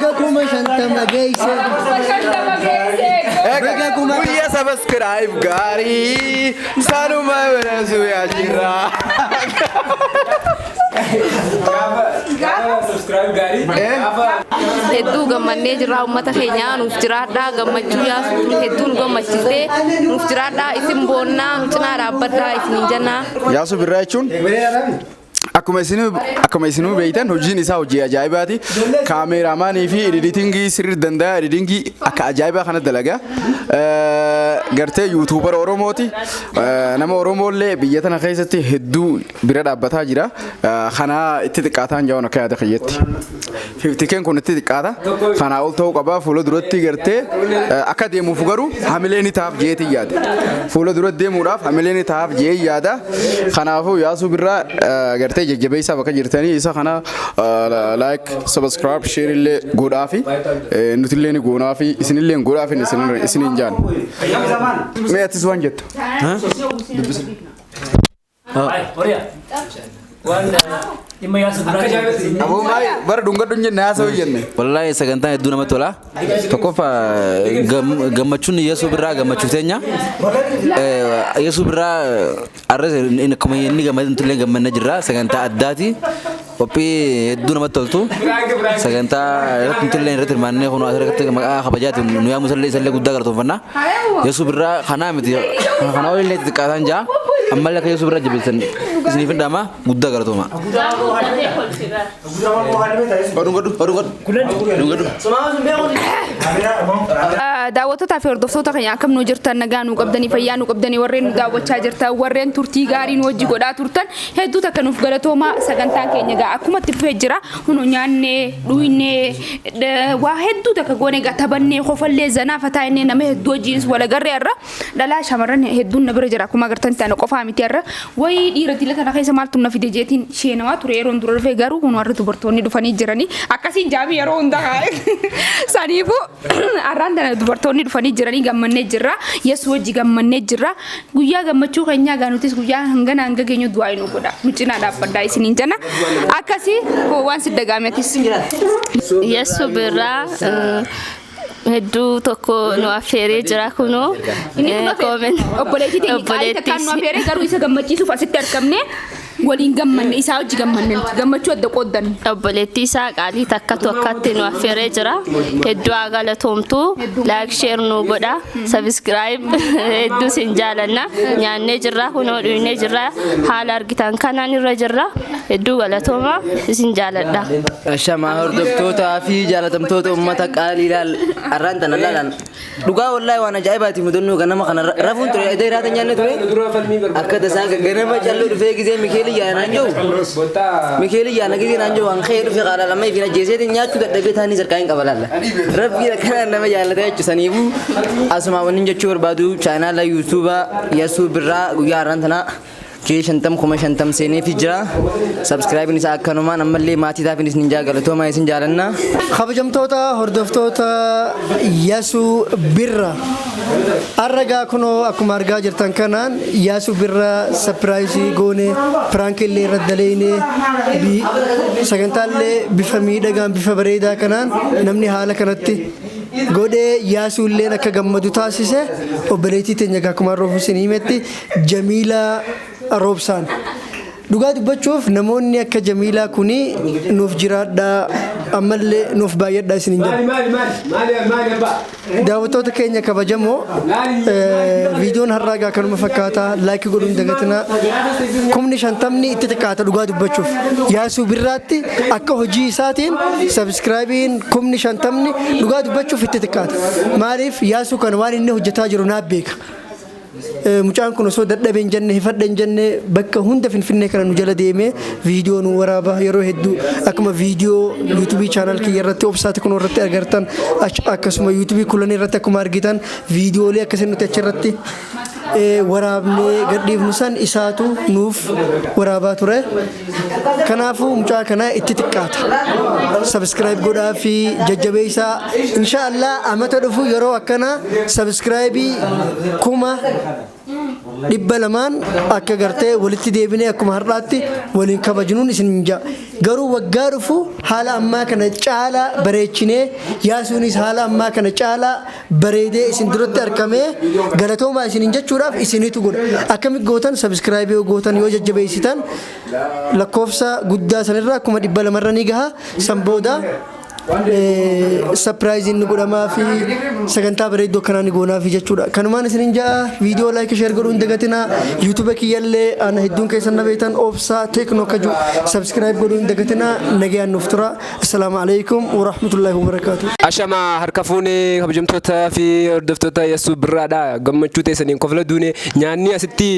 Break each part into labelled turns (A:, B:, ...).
A: Baga kuma shantama geesse.
B: Baga kuma guyyaa subscribe gaarii sanuma birasu yaa jira.
C: Hedduu gammannee jirra uummata keenya nuuf jiraadhaa gammachuu yaasuun hedduu nu gammachiistee nuuf jiraadhaa isin boonnaa nu cinaa dhaabbadhaa isiniin jennaa.
B: Yaasuu birraa jechuun akkuma isinuu beektan hojiin isaa hojii ajaa'ibaati. Kaameraamaanii fi editingii sirrii danda'a. Editingii akka ajaa'ibaa kana dalagaa. Gartee yuutuubara Oromooti. Nama Oromollee biyya tana keessatti hedduu bira dhaabbataa jira. Kana itti xiqqaataan jaawwan akka yaada kiyyetti. 50K kun itti xiqqaata. Kana ol ta'uu qaba. Fuula duratti gartee akka deemuuf garuu hamileen taaf jeetii yaada. Fuula duratti deemuudhaaf hamileen taaf jee yaada. Kanaafuu yaasuu birraa gartee jajjabeessaa bakka jirtanii isa kana like subscribe share illee godhaa fi nutillee ni goonaa fi isinillee godhaa fi isiniin jaan. Mee atis waan jettu? Aboo maali bara dhunga dhunje naasoo jenne.
D: Wallahi sagantaan hedduu namatti tola. Tokkoffaa gammachuun Yesuus birraa gammachuu teenya. Yesuus birraa arras akkuma inni gammadee gammannee jirra sagantaa addaati. Qophii hedduu namatti toltu. Sagantaa irratti hirmaannee kun asirratti maqaa kabajaati nu yaa musallee isallee guddaa galatoomfanna. Yesuus birraa kanaa miti kana olillee xiqqaataan jaa ammallee akka Yesuus birraa jabeessan isiniif dhama guddaa galatooma.
C: Daawwattoota fi hordoftoota keenya akkam nu jirtan nagaa nu qabdanii fayyaa nu qabdanii warreen nu daawwachaa jirtan warreen turtii gaarii nu wajji godhaa turtan hedduu takka nuuf galatooma sagantaan keenya gaa akkuma itti fufee jira hunu nyaannee dhuynee waa hedduu takka goone gaa taphannee qofallee zanaa fataa innee nama hedduu wajjiinis wal agarree irra dhalaa shamarran hedduun na bira jira akkuma agartan ta'an qofaa miti irra wayii dhiirati lafa keessa maaltu na fide jeetiin sheenawaa ture yeroon dura dhufee garuu hunu warri dubartoonni dhufanii jiranii akkasiin jaamii yeroo hundaa saniifuu arraan tana dubartoonni dhufanii jiranii gammannee jirra Yesuus wajji gammannee jirra guyyaa gammachuu keenyaa gaanutis guyyaa hanga geenyu du'aa nu godha nu cinaa dhaabbadhaa isiniin jenna akkasii waan si dagaametis
E: Yesuus birraa hedduu tokko nu affeeree jira kunoo
C: obboleettii takkaan nu affeeree garuu isa gammachiisuuf asitti argamne waliin gammanne isaa hojii gammanne gammachuu adda qooddan
E: obboleettii isaa qaalii takkatu akkatti nu affeeree jira hedduu galatoomtu like share nu godha subscribe hedduu sin jaalanna nyaannee jirra kunoo dhuynee jirra haala argitan kanaan irra jirra hedduu galatooma isin jaaladha.
D: Shamaa hordoftootaa fi jaalatamtoota uummata qaalii ilaal arraan tana laalan dhugaa wallahi waan ajaa'ibaati mudannoo ganama kana rafuun ture dheeraata nyaanne ture akka tasaa ganama calluu dhufee gizee Mikeeli yaana njoo Mikeeli yaana gizee naan njoo waan khayr fi qaala lamma ifina jeesee nyaachuu dadhabee taanii sarkaan qabalalla rabbi kana nama jaalata jechuusaniifu asuma wanni jechuu barbaadu chaanaala yuutuuba Yesuus birraa guyyaa arraan tana shantam seenee fi jira subscribe ni saa kanuma namallee maatii taafin isin jaalatooma isin jaalanna
A: kabajamtoota hordoftoota Yesuus birraa arragaa kunoo akkuma argaa jirtan kanaan Yesuus birraa surprise goone prank illee irra daleene sagantaalee bifa miidhagaan bifa bareedaa kanaan namni haala kanatti godhee Yesuus illee akka gammadu taasise obboleettii teenya akkuma roofu isin himetti Jamiilaa Roobsaan dhugaa dubbachuuf namoonni akka Jamiilaa kuni nuuf jiraadhaa ammallee nuuf baay'adhaa isin jedhu daawwattoota keenya kabajamoo viidiyoon har'aa kanuma fakkaata like godhuun dagatinaa 50 itti xiqqaata dhugaa dubbachuuf Yesuus birraatti akka hojii isaatiin subscribein 50 dhugaa dubbachuuf itti xiqqaata maaliif Yesuus kan waan inni hojjetaa jiru naaf beeka mucaan kun osoo dadhabeen jenne hifadhen jenne bakka hunda finfinnee kana nu jala deemee viidiyoo nu waraaba yeroo hedduu akkuma viidiyoo yuutuubii chaanal kiyya irratti obsaati kun irratti agartan akkasuma yuutuubii kulan irratti akkuma argitan viidiyoolee akkasiin nuti achirratti waraabnee gadhiifnu san isaatu nuuf waraabaa ture kanaafuu mucaa kana itti xiqqaata subscribe godhaa fi jajjabeessaa inshallah amata dhufu yeroo akkana subscribe kuma 200 akka gartee walitti deebinee akkuma har'aatti waliin kabajnuun isin jaa garuu waggaa dhufu haala ammaa kana caalaa bareechinee yaasuunis haala ammaa kana caalaa bareedee isin duratti argamee galatoomaa isiniin jechuudhaaf isinitu godha akkamitti gootan subscribe yoo gootan yoo jajjabeessitan lakkoofsa guddaa sanirraa 200 ni gaha san booda surprising godhamaa fi sagantaa bareeddoo kanaa ni goonaa fi jechuudha. Kanumaan isiniin jaa viidiyoo like share godhuu hin dagatinaa YouTube kiyyallee ana hedduun keessan na beektan obsaa tekno kaju subscribe godhuu hin dagatinaa nagayaan nuuf tura. Assalaamu alaykum wa rahmatullahi wa barakatuh.
F: Ashama harka fuunee kabajamtoota fi hordoftoota Yesuus birraadha gammachuu teessaniin kofla duune nyaanni asitti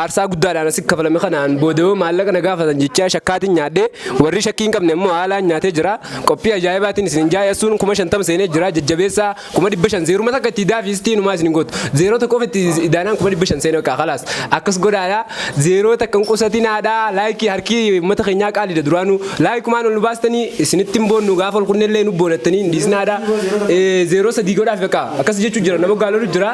F: aarsaa guddaadhaan asitti kafalame kanaan booda'uu maallaqa na gaafatan jecha shakkaatiin nyaadhee warri shakkii hin qabne immoo haalaan nyaatee jira qophii ajaa'ibatiin isin jaayasuun 50 seenee jira jajjabeessaa 500 zeeruma takka itti daafistii numaa isin gootu zeeroo tokkoof itti idaanaan 500 seenee akka khalaas akkas godhaadha zeeroo takka qusatiin haadha laayikii harkii uummata keenyaa qaalida duraanu laayikumaan ol baastanii isinitti boonnu gaafa ol kunnellee nu boonattanii dhiisnaadha zeeroo sadii godhaaf akka akkas jechuu jira nama gaaloolu jira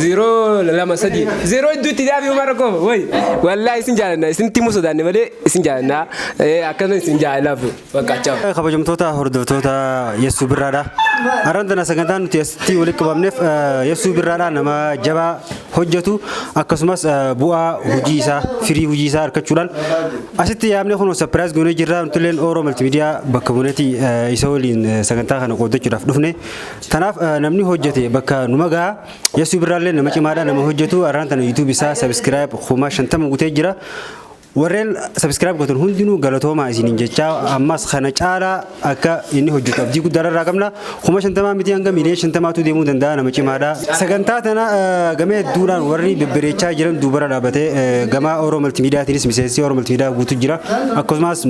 F: zeeroo lama sadii zeeroo iddoo itti daafii uumaa rakkoo way wallaahi isin jaalanna isinitti immoo sodaanne malee isin jaalanna akkana isin jaalalaaf fakkaachaa
G: kabajamtoota hordoftoota Yesuus birraadha. Arrantana sagantaan nuti asitti walitti qabamneef Yesuus birraadha nama jabaa hojjetu akkasumas bu'aa hojii isaa firii hojii isaa argachuudhaan asitti yaamne kun surprise goonee jirra nutilleen Oro Multimedia bakka buneeti isa waliin sagantaa kana qoodachuudhaaf dhufne. Tanaaf namni hojjete bakka numa gahaa Yesuus birraallee nama cimaadha nama hojjetu arrantana YouTube isaa subscribe 50 guutee jira. warreen subscribe gotan hundinuu galatooma isiniin jecha ammas kana caala akka inni hojjetu abdii guddaarraa qabna 50 miti hanga miliyoona 50tu deemuu danda'a nama cimaadha sagantaa tana game hedduudhaan warri bebbereechaa jiran duubara dhaabatee gama Oro Multimediaatiinis miseensi Oro Multimedia guutu jira akkasumas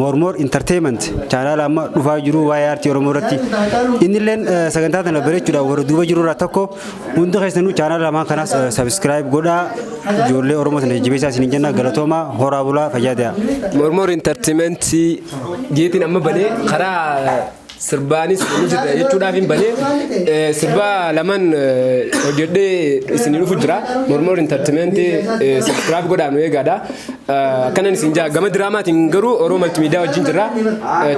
G: Mormor Entertainment channel amma dhufaa jiru waa'ee aartii Oromoo irratti innilleen sagantaa tana bareechuudhaan warra duuba jirurraa tokko hundi keessanuu channel lamaan kanaas subscribe godhaa ijoollee Oromoo sana jajjabeessaa isiniin jenna galatooma horaa bulaa fayyadaa
F: Mormor Entertainment jeetiin amma banee karaa sirbaanis ni jira jechuudhaaf hin banee sirba laman hojjedhee isin dhufu jira Mormor Entertainment subscribe godhaan eegaadha akkanan isin jaa gama diraamaatiin garuu Oro Multimedia wajjin jira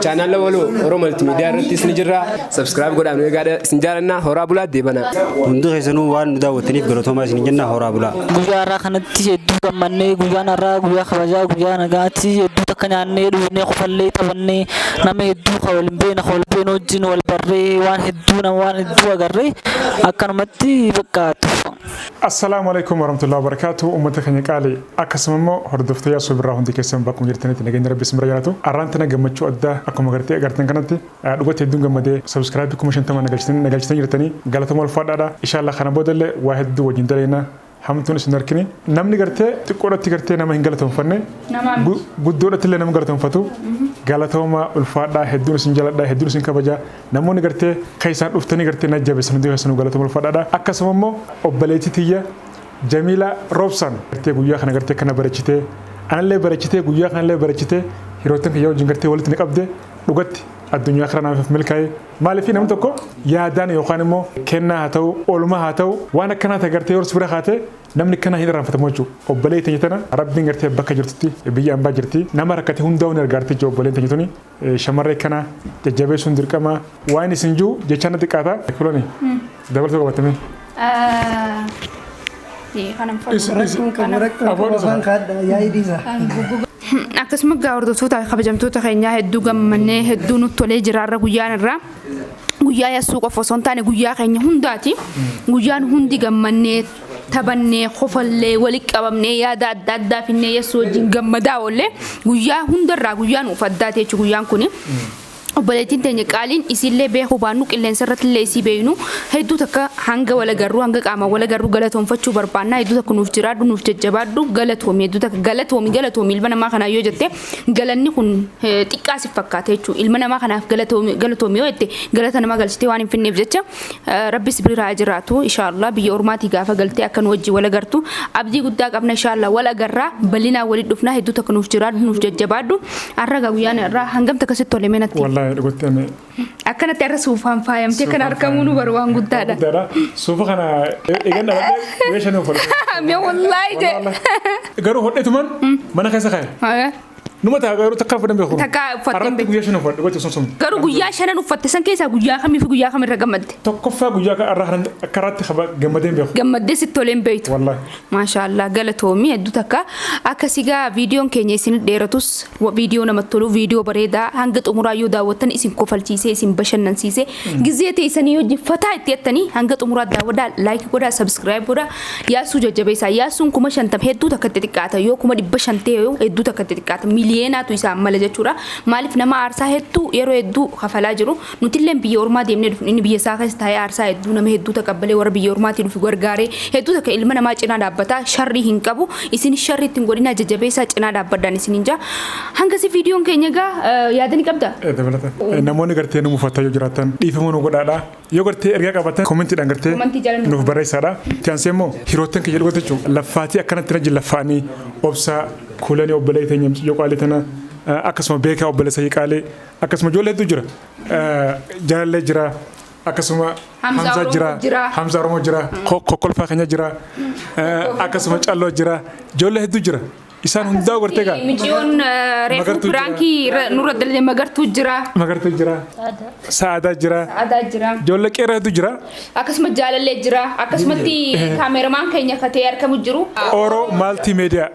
F: channel waloo Oro Multimedia irratti isin jira subscribe godhaan eegaadha isin jaalanna horaa bulaa deebana
G: hundi keessanuu waan nu daawwattaniif galatooma isin jenna horaa bulaa
H: guyyaa irraa kanatti hedduu gammannee guyyaan irraa guyyaa kabajaa guyyaa nagaatti hedduu takka nyaannee dhuunee qofallee taphannee nama hedduu waliin beena waliin wajjin wal barree waan hedduu agarree akkanumatti bakkaatu.
I: Assalamu alaikum warahmatullahi wabarakatuh ummata keenya qaalii akkasuma immoo hordoftoota Yesuus birraa hundi keessan bakkuma jirtanitti nageenya rabbi isin bira jiraatu arraantana gammachuu addaa akkuma agartan kanatti dhugatti hedduun gammadee subscribe 50 nagalchitanii jirtanii galatooma ulfaadhaadha inshallah kana boodallee waa hedduu wajjin daleena hamtuun isin arkini namni gartee xiqqoodhatti gartee nama hin galatoomfanne guddoodhattillee nama galatoomfatu galatooma ulfaadhaa hedduun isin jaladhaa hedduun isin kabajaa namoonni gartee kan isaan dhuftanii gartee na jabeessan hundi keessanuu galatooma ulfaadhaadha akkasuma immoo obboleettii tiyya Jamila Robson gartee guyyaa kana gartee kana barachitee anallee barachitee guyyaa kanallee barachitee hirootan kiyyaa wajjin gartee walitti ni qabde dhugatti addunyaa kana naaf milkaa'e maaliif namni tokko yaadaan yookaan immoo kennaa haa ta'u oolmaa haa ta'u waan akkanaa ta'e gartee yoo bira kaate namni kana hin irraanfatamu jechuudha obboleettii teenye tana rabbiin gartee bakka jirtutti biyya ambaa jirti nama rakkate hundaa'uun ergaartii jiru obboleettii teenye tuni shamarree kana jajjabeessuun dirqama waan isin jiru jechaan xiqqaata kulooni dabaltuu qabatame.
C: Akkasuma hordoftoota kabajamtoota keenyaa hedduu gammannee hedduu nutti tolee jiraarra guyyaan irraa guyyaa Yesuus qofa osoo hin taane guyyaa keenya hundaati guyyaan hundi gammannee taphannee qofallee walitti qabamnee yaada adda addaa finnee Yesuus wajjin gammadaa oollee guyyaa hundarraa guyyaan nuuf addaate jechuudha guyyaan kuni. obboleettiin teenya qaaliin isillee beekuu baannu qilleensa irratti illee isii beeynu hedduu takka hanga wala garuu hanga qaama wala garuu galatoonfachuu barbaannaa hedduu takka nuuf jiraadhu nuuf jajjabaadhu galatoomi hedduu takka galatoomi ilma namaa kanaa yoo jette galanni kun xiqqaasif fakkaata jechuudha ilma namaa kanaaf galatoomi yoo jette galata nama galchitee waan hin finneef jecha rabbis biraa jiraatu inshaallah biyya ormaatii gaafa galtee akka nu wajji wala gartu abdii guddaa qabna inshaallah wala garraa bal'inaa walitti dhufnaa hedduu takka nuuf jiraadhu nuuf jajjabaadhu arraga guyyaan irraa hangam takka sitti tole meenatti. Akkanatti irra suufaan faayamtee kan argamu nu baru waan guddaadha.
I: Suufa kana eeganna badde weeshan uffatte.
C: Mee wallahi je.
I: Garuu hodhetuman mana keessa kaa'e. Numa taa garuu takka uffateen beeku.
C: Takka uffateen
I: Arratti
C: beeku.
I: guyyaa shan uffadhe gocha sun.
C: Garuu guyyaa shanan uffatte san keessaa guyyaa kamii fi guyyaa kamirra gammadde?
I: Tokkoffaa guyyaa kan arraa kan akka irratti gammadeen beeku.
C: Gammaddee sitti toleen beeytu.
I: Wallahi.
C: Maashaallah galatoomii hedduu takka akkasii gaa viidiyoon keenya isin dheeratus viidiyoo namatti tolu viidiyoo bareedaa hanga xumuraa yoo daawwattan isin kofalchiisee isin bashannansiisee gizee teessanii hojii fataa itti jettanii hanga xumuraa daawwadhaa laayik godhaa sabskiraayib godhaa yaasuu jajjabeessaa yaasuun 50 hedduu takka itti xiqqaata yoo 500 yoo hedduu takka itti xiqqaata miliyeenaatu isaan mala jechuudha maaliif nama aarsaa hedduu yeroo hedduu kafalaa jiru nutillee biyya ormaa deemnee dhufu inni biyya isaa keessa taa'ee aarsaa hedduu nama hedduu takabbalee warra biyya ormaatii dhufu gargaaree hedduu takka ilma namaa cinaa dhaabbataa sharrii hin qabu isin sharrii ittiin godhina jajjabeessaa cinaa dhaabbadhaan isin hinja hangasi viidiyoon keenya gaa yaadani qabda.
I: Dabalata namoonni gartee nu mufataa yoo jiraatan dhiifama nu godhaadha yoo gartee ergaa qabaatan koomentiidhaan gartee nuuf barreessaadha. Tiyaansee immoo hirootten kiyya dhugaa jechuun laffaatii akkanatti na jillaffaanii obsaa kuulanii obbolee teenya yoo qaalee tana akkasuma beekaa obboleessa qaalee akkasuma ijoollee hedduu jira jaalallee jira akkasuma Hamza jira Hamza Oromoo jira kokkolfaa keenya jira akkasuma calloo jira ijoollee hedduu jira. Isaan hundaa gortee gaa.
C: Michiyoon reefu birankii nurra dalee magartuu jira.
I: Magartuu jira. Saadaa jira.
C: Saadaa jira.
I: Ijoollee qeerraa hedduu jira.
C: Akkasuma jaalallee jira. Akkasumatti kaameramaan keenya katee argamu jiru.
I: Oro Multimedia.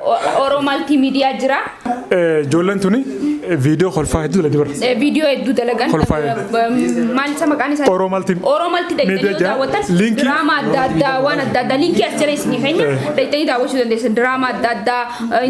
C: Oro Multimedia jira.
I: Ijoolleen tuni viidiyoo kolfaa hedduu dalagaa bara.
C: Viidiyoo hedduu dalagan.
I: Kolfaa.
C: Maal isa maqaan isaa?
I: Oro Multimedia.
C: Oro Multimedia daawwatan.
I: Linkii.
C: Diraama adda addaa waan adda addaa linkii as jala isinii keenya. Dayitanii daawwachuu dandeessan diraama adda addaa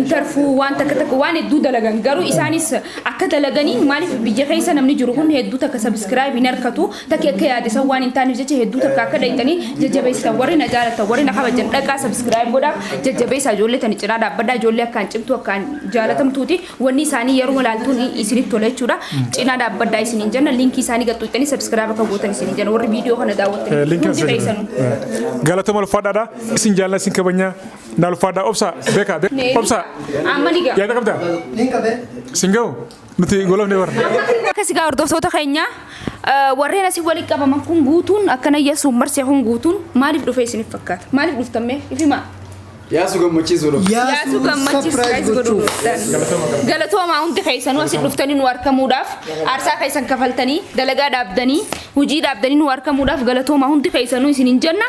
C: interfuu waan takka waan hedduu dalagan garuu isaanis akka dalaganii maaliif biyya keessa namni jiru kun hedduu takka subscribe hin harkatu takka akka yaadisan waan hin taaneef jecha hedduu takka akka dayitanii jajjabeessan warri na jaalatan warri na kabajan dhaqaa subscribe godhaa jajjabeessaa ijoollee tani cinaa dhaabbadhaa ijoollee akkaan cimtuu akkaan jaalatamtuuti wanni isaanii yeroo ilaaltuun isinitti tola jechuudha cinaa dhaabbadhaa isiniin jenna linkii isaanii gadhuuxanii subscribe akka gootan isiniin jenna warri viidiyoo kana daawwatan
I: galatama ulfaadhaadha isin jaalala isin kabanya na ulfaadhaa obsa beekaa obsa
C: Amaniga.
I: Yaada qabda? Singau nuti golofne warra.
C: Akkasigaa hordoftoota keenya warreen asii walitti qabaman kun guutuun akkana yesuun marsee kun guutuun maaliif dhufee isiniif fakkaata? Maaliif dhuftamme? Ifimaa?
B: Yaasu gammachiisu dhufu.
C: Yaasu gammachiisu godhuu dhuftan. Galatoomaa hundi keessanuu asii dhuftanii nu harkamuudhaaf aarsaa keessan kafaltanii dalagaa dhaabdanii hojii dhaabdanii nu harkamuudhaaf galatoomaa hundi keessanuu isiniin jenna.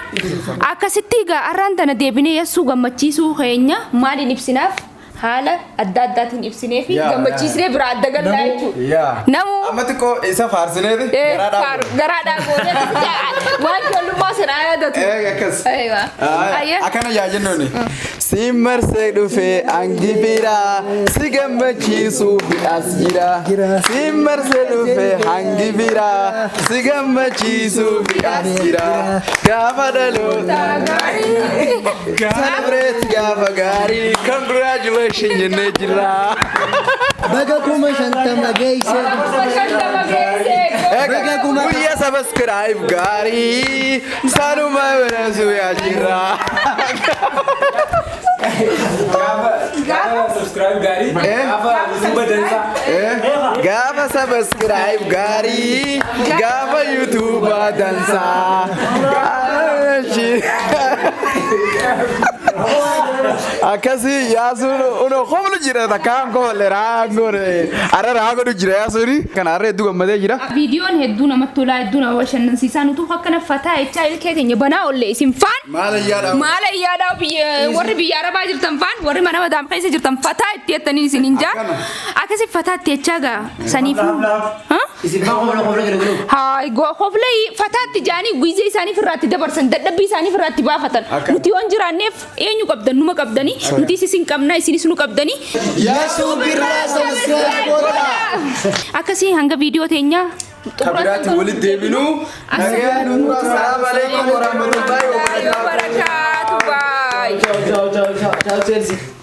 C: Akkasitti egaa arraan tana deebinee yeessuu gammachiisuu keenya maaliin ibsinaaf? Haala adda addaatiin ibsinee fi gammachiisnee biraa adda gallaa jechuudha. Namu
B: amma xiqqoo isa faarsineeti
C: garaadhaa goonee waan ijoollummaa sanaa yaadatu.
B: Akkas. Akkana yaajennooni. Si marsee dhufee hangi biraa si gammachiisuuf as jira. Si marsee dhufee hangi biraa si gammachiisuuf as jira. Gaafa dhaloota gaarii. Celebrate gaafa gaarii. Congratulations. Shinjene jira.
A: Baga kuma shantama geesse.
B: Baga kuma. Guyyaa subscribe gaarii. Sanuma birasu yaa jira.
F: Gaafa subscribe gaarii. Gaafa YouTube dansa.
B: Gaafa subscribe gaarii. Gaafa YouTube dansa. Akkasi yaasuun uno homlu jira takkaan koolle raangoore ara raangoodhu jira yaasuuni kana arra hedduu gammadee jira.
C: Viidiyoon hedduu namatti tolaa hedduu nama bashannansiisaa nutu akkana fataa jechaa ilkee keenya banaa ollee isin faan. Maala iyyaadhaa warri biyya arabaa jirtan faan warri mana madaam keessa jirtan fataa itti jettanii isin hin jaa akkasi fataa itti jechaa gaa saniifuu.
D: Isin faan hofla gurguru.
C: Haay hofla fataa itti jaanii guizee isaanii firraatti dabarsan dadhabbii isaanii firraatti baafatan nuti waan jiraanneef eenyu qabdan numa qabdanii nuti isin qabnaa isinis nu qabdanii.
A: Yaasuu birraa subscribe godhaa.
C: Akkasii hanga viidiyoo teenyaa.
B: Kabiraatti walitti deebinuu. Assalaamu alaikum warahmatullahi wabarakatuh.
C: Ciao ciao ciao ciao Chelsea.